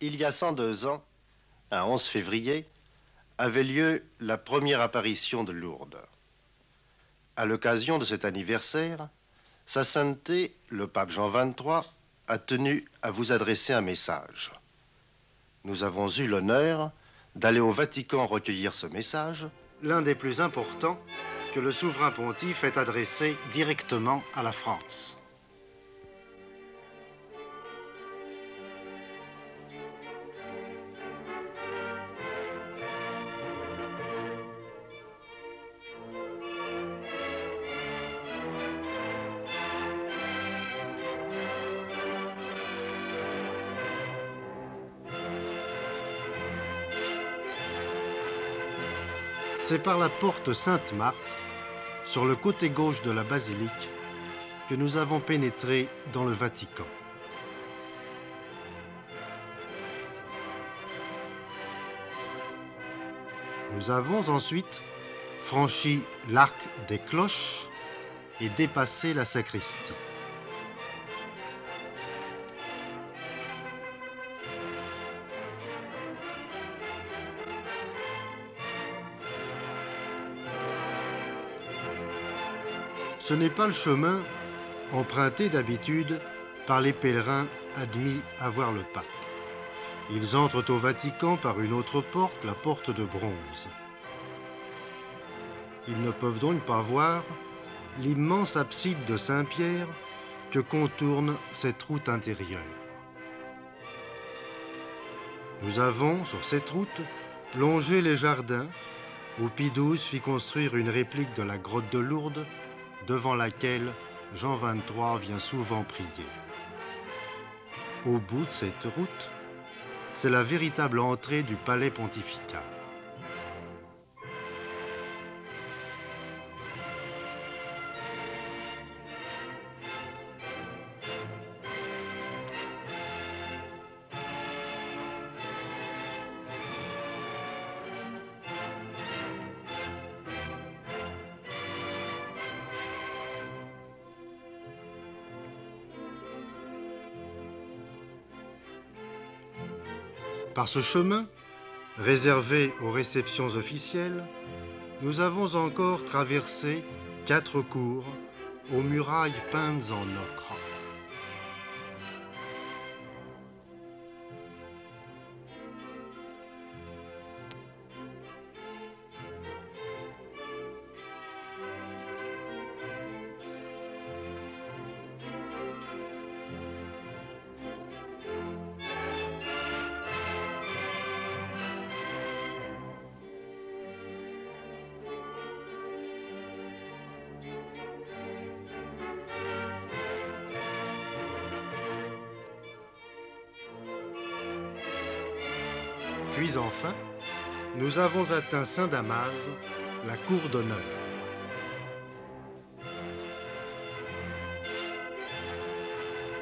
Il y a 102 ans, un 11 février, avait lieu la première apparition de Lourdes. À l'occasion de cet anniversaire, Sa Sainteté, le pape Jean XXIII, a tenu à vous adresser un message. Nous avons eu l'honneur d'aller au Vatican recueillir ce message, l'un des plus importants que le souverain pontife ait adressé directement à la France. C'est par la porte Sainte-Marthe, sur le côté gauche de la basilique, que nous avons pénétré dans le Vatican. Nous avons ensuite franchi l'arc des cloches et dépassé la sacristie. Ce n'est pas le chemin emprunté d'habitude par les pèlerins admis à voir le pape. Ils entrent au Vatican par une autre porte, la porte de bronze. Ils ne peuvent donc pas voir l'immense abside de Saint-Pierre que contourne cette route intérieure. Nous avons, sur cette route, longé les jardins où Pie XII fit construire une réplique de la grotte de Lourdes devant laquelle Jean XXIII vient souvent prier. Au bout de cette route, c'est la véritable entrée du palais pontifical. Par ce chemin, réservé aux réceptions officielles, nous avons encore traversé 4 cours aux murailles peintes en ocre. Puis enfin, nous avons atteint Saint-Damas, la cour d'honneur.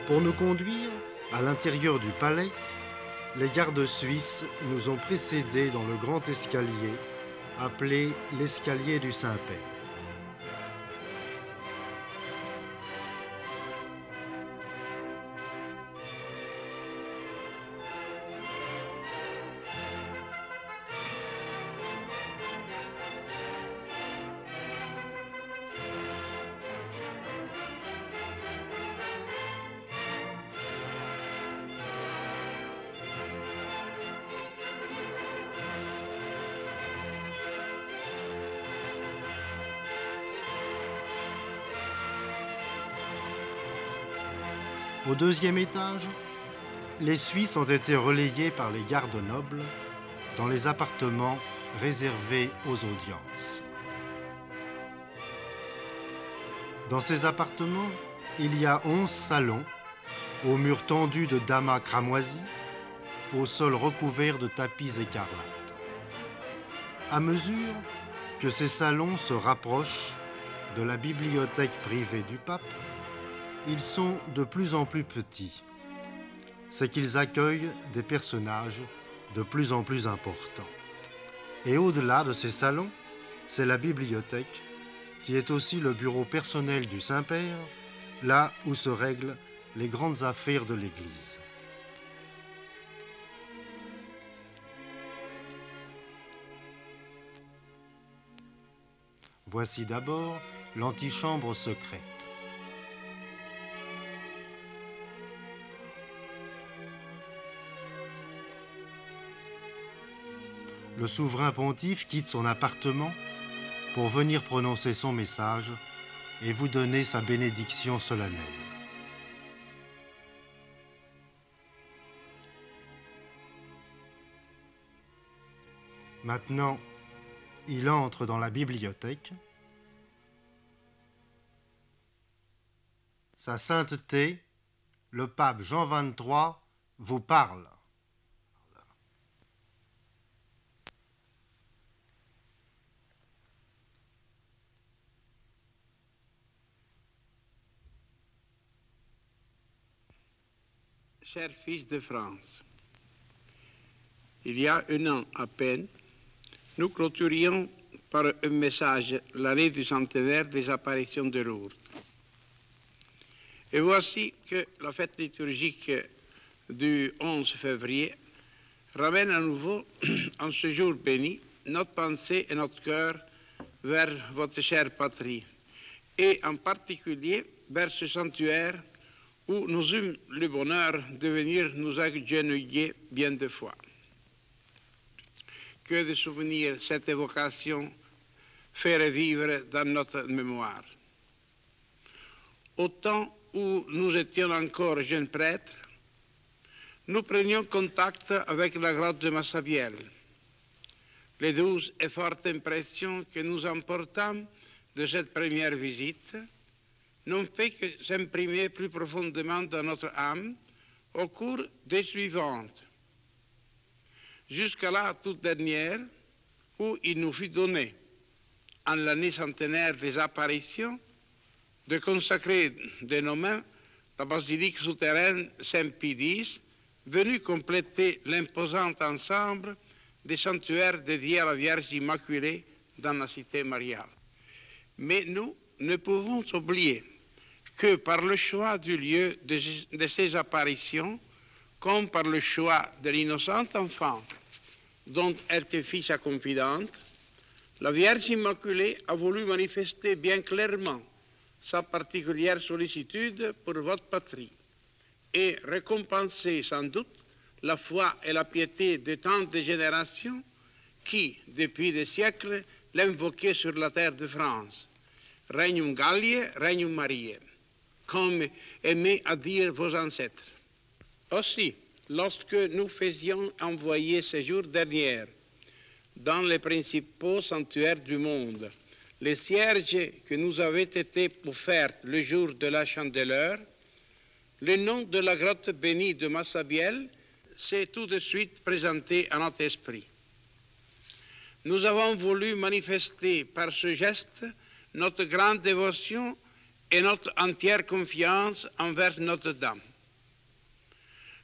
Pour nous conduire à l'intérieur du palais, les gardes suisses nous ont précédés dans le grand escalier, appelé l'escalier du Saint-Père. Au 2e étage, les Suisses ont été relayés par les gardes nobles dans les appartements réservés aux audiences. Dans ces appartements, il y a 11 salons, aux murs tendus de damas cramoisis, au sol recouvert de tapis écarlates. À mesure que ces salons se rapprochent de la bibliothèque privée du pape, ils sont de plus en plus petits. C'est qu'ils accueillent des personnages de plus en plus importants. Et au-delà de ces salons, c'est la bibliothèque, qui est aussi le bureau personnel du Saint-Père, là où se règlent les grandes affaires de l'Église. Voici d'abord l'antichambre secrète. Le souverain pontife quitte son appartement pour venir prononcer son message et vous donner sa bénédiction solennelle. Maintenant, il entre dans la bibliothèque. Sa sainteté, le pape Jean XXIII, vous parle. Chers fils de France, il y a un an à peine, nous clôturions par un message l'année du centenaire des apparitions de Lourdes. Et voici que la fête liturgique du 11 février ramène à nouveau, en ce jour béni, notre pensée et notre cœur vers votre chère patrie, et en particulier vers ce sanctuaire où nous eûmes le bonheur de venir nous agenouiller bien de fois. Que de souvenirs cette évocation fait revivre dans notre mémoire. Au temps où nous étions encore jeunes prêtres, nous prenions contact avec la grotte de Massabielle. Les douces et fortes impressions que nous emportâmes de cette première visite n'ont fait que s'imprimer plus profondément dans notre âme au cours des suivantes. Jusqu'à la toute dernière, où il nous fut donné, en l'année centenaire des apparitions, de consacrer de nos mains la basilique souterraine Saint-Pie X, venue compléter l'imposant ensemble des sanctuaires dédiés à la Vierge Immaculée dans la cité mariale. Mais nous ne pouvons oublier que par le choix du lieu de ces apparitions, comme par le choix de l'innocent enfant dont elle était fille sa confidente, la Vierge Immaculée a voulu manifester bien clairement sa particulière sollicitude pour votre patrie et récompenser sans doute la foi et la piété de tant de générations qui, depuis des siècles, l'invoquaient sur la terre de France. Regnum Galliae, Regnum Mariae, comme aimaient à dire vos ancêtres. Aussi, lorsque nous faisions envoyer ces jours derniers dans les principaux sanctuaires du monde les cierges que nous avaient été offerts le jour de la Chandeleur, le nom de la grotte bénie de Massabielle s'est tout de suite présenté à notre esprit. Nous avons voulu manifester par ce geste notre grande dévotion et notre entière confiance envers Notre-Dame.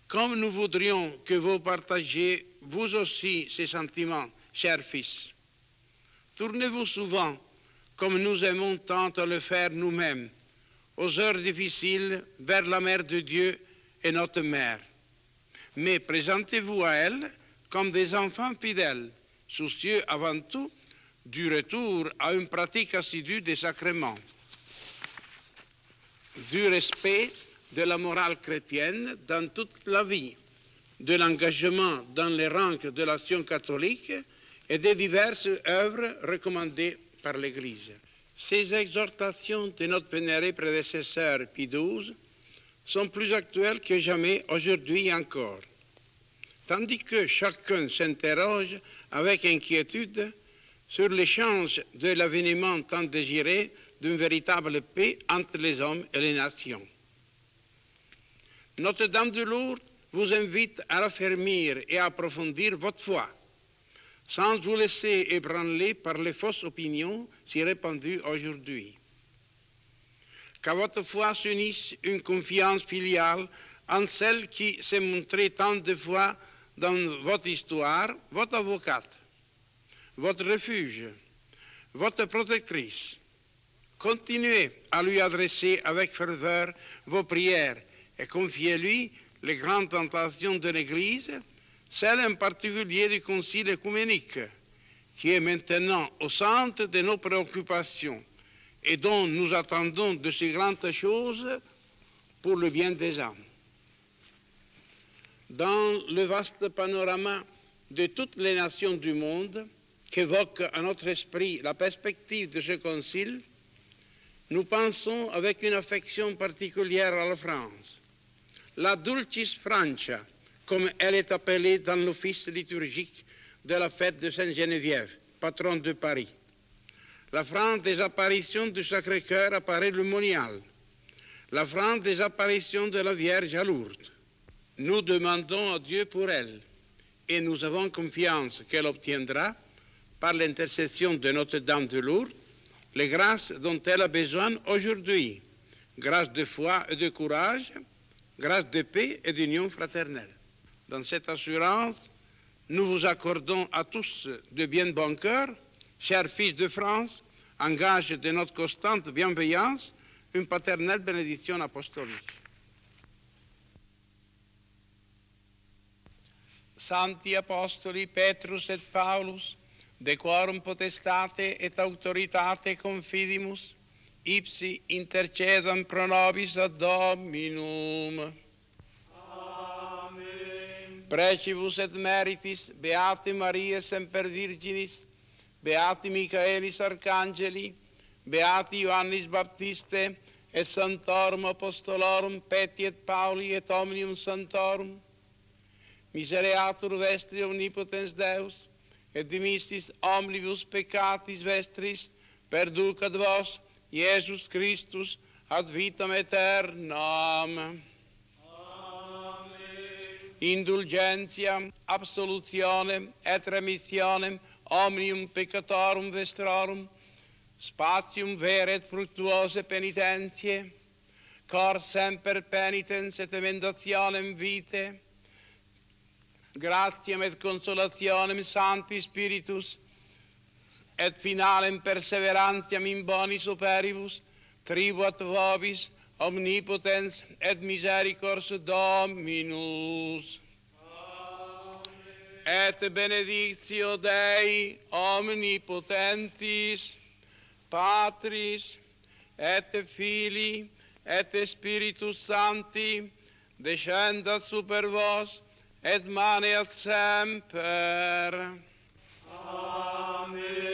Comme nous voudrions que vous partagiez vous aussi ces sentiments, chers fils, tournez-vous souvent, comme nous aimons tant à le faire nous-mêmes, aux heures difficiles vers la Mère de Dieu et notre Mère. Mais présentez-vous à elle comme des enfants fidèles, soucieux avant tout du retour à une pratique assidue des sacrements, du respect de la morale chrétienne dans toute la vie, de l'engagement dans les rangs de l'action catholique et des diverses œuvres recommandées par l'Église. Ces exhortations de notre vénéré prédécesseur Pie XII sont plus actuelles que jamais aujourd'hui encore, tandis que chacun s'interroge avec inquiétude sur les chances de l'avènement tant désiré d'une véritable paix entre les hommes et les nations. Notre-Dame de Lourdes vous invite à raffermir et à approfondir votre foi, sans vous laisser ébranler par les fausses opinions si répandues aujourd'hui. Qu'à votre foi s'unisse une confiance filiale en celle qui s'est montrée tant de fois dans votre histoire, votre avocate, votre refuge, votre protectrice. Continuez à lui adresser avec ferveur vos prières et confiez-lui les grandes tentations de l'Église, celles en particulier du Concile œcuménique, qui est maintenant au centre de nos préoccupations et dont nous attendons de si grandes choses pour le bien des âmes. Dans le vaste panorama de toutes les nations du monde qu'évoque à notre esprit la perspective de ce concile, nous pensons avec une affection particulière à la France. La Dulcis Francia, comme elle est appelée dans l'office liturgique de la fête de Sainte-Geneviève, patronne de Paris. La France des apparitions du Sacré-Cœur à Paris-le-Monial. La France des apparitions de la Vierge à Lourdes. Nous demandons à Dieu pour elle et nous avons confiance qu'elle obtiendra, par l'intercession de Notre-Dame de Lourdes, les grâces dont elle a besoin aujourd'hui. Grâce de foi et de courage, grâce de paix et d'union fraternelle. Dans cette assurance, nous vous accordons à tous de bien bon cœur, chers fils de France, en gage de notre constante bienveillance, une paternelle bénédiction apostolique. Santi Apostoli Petrus et Paulus, de quorum potestate et autoritate confidimus, ipsi intercedam pro nobis ad Dominum. Amen. Precibus et meritis, Beate Maria Semper Virginis, Beati Michaelis Arcangeli, Beati Ioannis Baptiste, et Sanctorum Apostolorum Petri et Pauli et Omnium Sanctorum, misereatur vestri omnipotens Deus, et dimissis omnibus peccatis vestris, perducat vos, Iesus Christus, ad vitam aeternam. Amen. Indulgentiam, absolutionem et remissionem omnium peccatorum vestrorum, spatium vere et fructuose penitentiae, cor semper penitens et emendationem vitae, gratiam et consolationem Sancti Spiritus, et finalem perseverantiam in bonis operibus, tribuat vobis omnipotens et misericors Dominus. Amen. Et benedictio Dei omnipotentis, Patris, et Filii, et Spiritus Sancti, descendat super vos, et maneat semper. Amen.